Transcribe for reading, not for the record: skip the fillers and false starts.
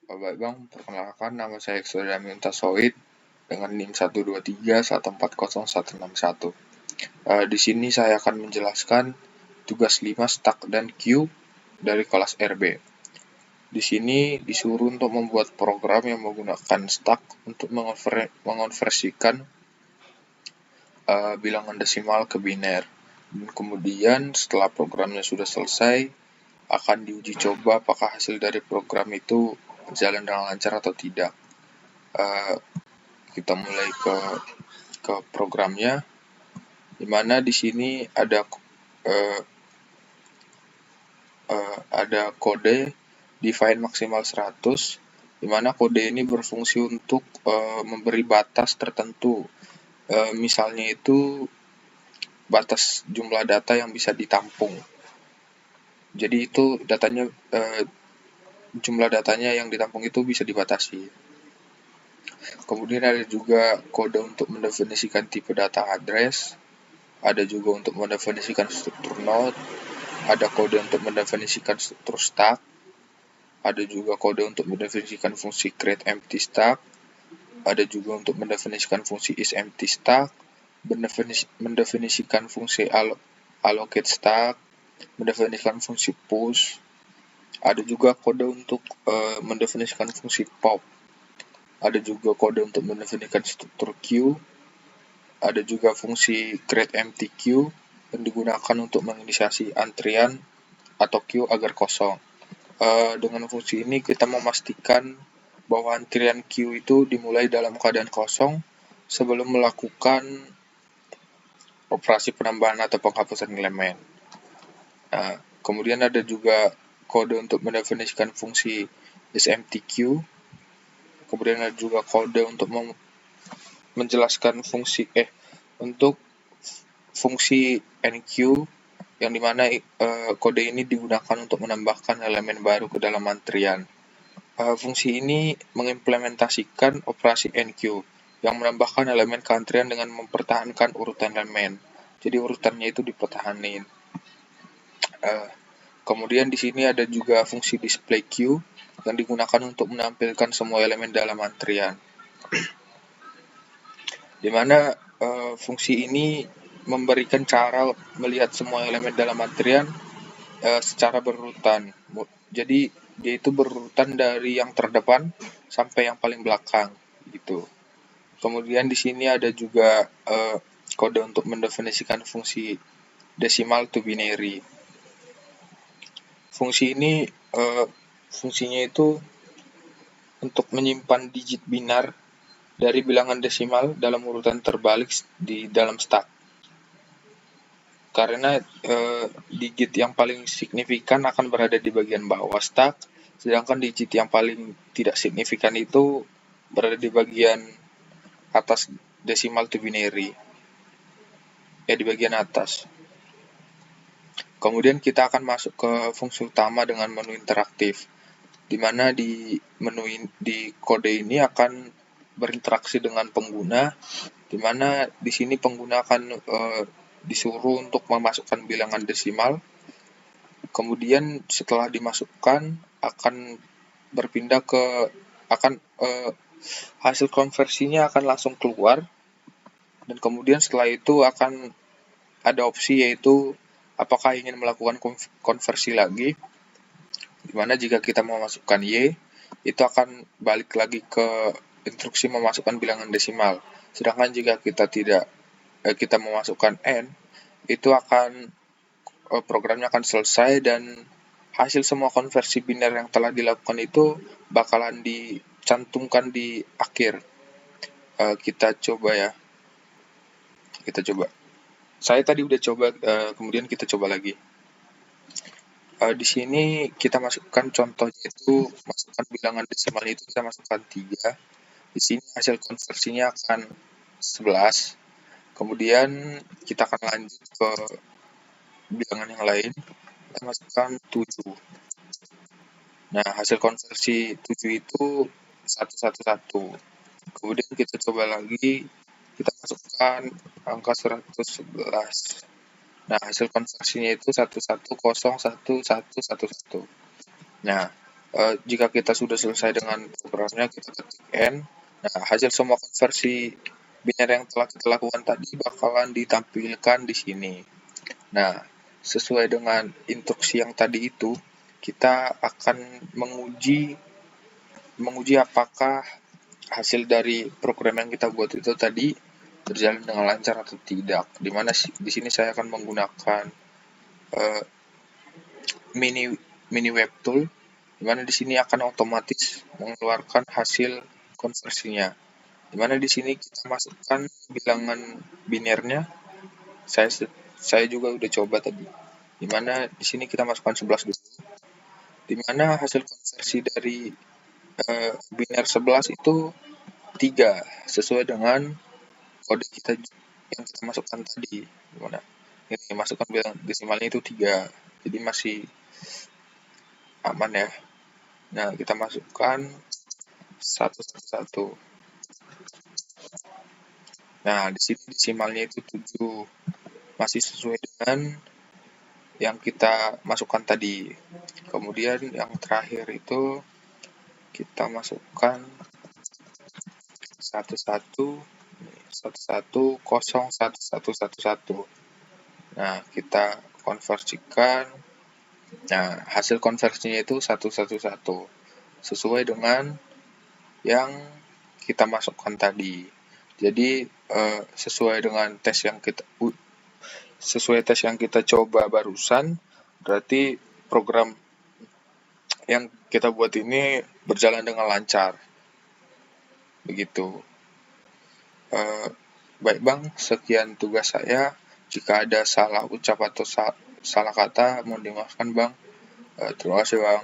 Baik Bang, perkenalkan nama saya Exodamion Tasoid dengan NIM 123140161. Di sini saya akan menjelaskan tugas 5 stack dan queue dari kelas RB. Di sini disuruh untuk membuat program yang menggunakan stack untuk mengonversikan bilangan desimal ke biner. Dan kemudian setelah programnya sudah selesai, akan diuji coba apakah hasil dari program itu berjalan dengan lancar atau tidak. Kita mulai ke programnya, dimana di sini ada kode define maksimal 100, dimana kode ini berfungsi untuk memberi batas tertentu. Misalnya itu batas jumlah data yang bisa ditampung. Jadi itu jumlah datanya yang ditampung itu bisa dibatasi. Kemudian ada juga kode untuk mendefinisikan tipe data address, ada juga untuk mendefinisikan struktur node, ada kode untuk mendefinisikan struktur stack, ada juga kode untuk mendefinisikan fungsi create empty stack, ada juga untuk mendefinisikan fungsi isEmpty stack, mendefinisikan fungsi allocate stack, mendefinisikan fungsi push, ada juga kode untuk mendefinisikan fungsi pop, ada juga kode untuk mendefinisikan struktur queue, ada juga fungsi create empty queue yang digunakan untuk menginisiasi antrian atau queue agar kosong. Dengan fungsi ini kita memastikan bahwa antrian queue itu dimulai dalam keadaan kosong sebelum melakukan operasi penambahan atau penghapusan elemen. Kemudian ada juga kode untuk mendefinisikan fungsi isEmpty queue. Kemudian ada juga kode untuk menjelaskan untuk fungsi enq, yang dimana kode ini digunakan untuk menambahkan elemen baru ke dalam antrian. Fungsi ini mengimplementasikan operasi enq yang menambahkan elemen ke antrian dengan mempertahankan urutan elemen. Jadi urutannya itu dipertahanin. Kemudian di sini ada juga fungsi display queue yang digunakan untuk menampilkan semua elemen dalam antrian. Di mana fungsi ini memberikan cara melihat semua elemen dalam antrian secara berurutan. Jadi dia itu berurutan dari yang terdepan sampai yang paling belakang gitu. Kemudian di sini ada juga kode untuk mendefinisikan fungsi decimal to binary. Fungsi ini fungsinya itu untuk menyimpan digit binar dari bilangan desimal dalam urutan terbalik di dalam stack. Karena digit yang paling signifikan akan berada di bagian bawah stack, sedangkan digit yang paling tidak signifikan itu berada di bagian atas decimal to binary. Di bagian atas. Kemudian kita akan masuk ke fungsi utama dengan menu interaktif, di mana di kode ini akan berinteraksi dengan pengguna, di mana di sini pengguna akan disuruh untuk memasukkan bilangan desimal. Kemudian setelah dimasukkan akan berpindah hasil konversinya akan langsung keluar, dan kemudian setelah itu akan ada opsi yaitu apakah ingin melakukan konversi lagi, dimana jika kita memasukkan Y itu akan balik lagi ke instruksi memasukkan bilangan desimal. Sedangkan jika kita memasukkan N, itu akan programnya akan selesai dan hasil semua konversi biner yang telah dilakukan itu bakalan dicantumkan di akhir. Kita coba ya. Saya tadi udah coba, kemudian kita coba lagi. Di sini kita masukkan contohnya itu masukkan bilangan desimal itu kita masukkan 3. Di sini hasil konversinya akan 11. Kemudian kita akan lanjut ke bilangan yang lain. Kita masukkan 7. Nah, hasil konversi 7 itu 111. Kemudian kita coba lagi, kita masukkan angka 111. Nah, hasil konversinya itu 11011111. Nah, Jika kita sudah selesai dengan programnya, kita ketik N. Nah, hasil semua konversi biner yang telah kita lakukan tadi bakalan ditampilkan di sini. Nah, sesuai dengan instruksi yang tadi itu, kita akan menguji apakah hasil dari program yang kita buat itu tadi berjalan dengan lancar atau tidak. Dimana di sini saya akan menggunakan mini web tool, dimana di sini akan otomatis mengeluarkan hasil konversinya. Dimana di sini kita masukkan bilangan binernya. Saya juga udah coba tadi. Dimana di sini kita masukkan 11 dulu. Dimana hasil konversi dari biner 11 itu 3 sesuai dengan kode kita yang kita masukkan tadi. Gimana? Ini masukkan bilangan desimalnya itu 3. Jadi masih aman ya. Nah, kita masukkan 111. Nah, di sini desimalnya itu 7. Masih sesuai dengan yang kita masukkan tadi. Kemudian yang terakhir itu kita masukkan 110111. Nah, kita konversikan. Nah, hasil konversinya itu 111 sesuai dengan yang kita masukkan tadi. Jadi sesuai tes yang kita coba barusan, berarti program yang kita buat ini berjalan dengan lancar. Begitu. Baik Bang, sekian tugas saya. Jika ada salah ucap atau salah kata, mohon dimaafkan Bang. Terima kasih Bang.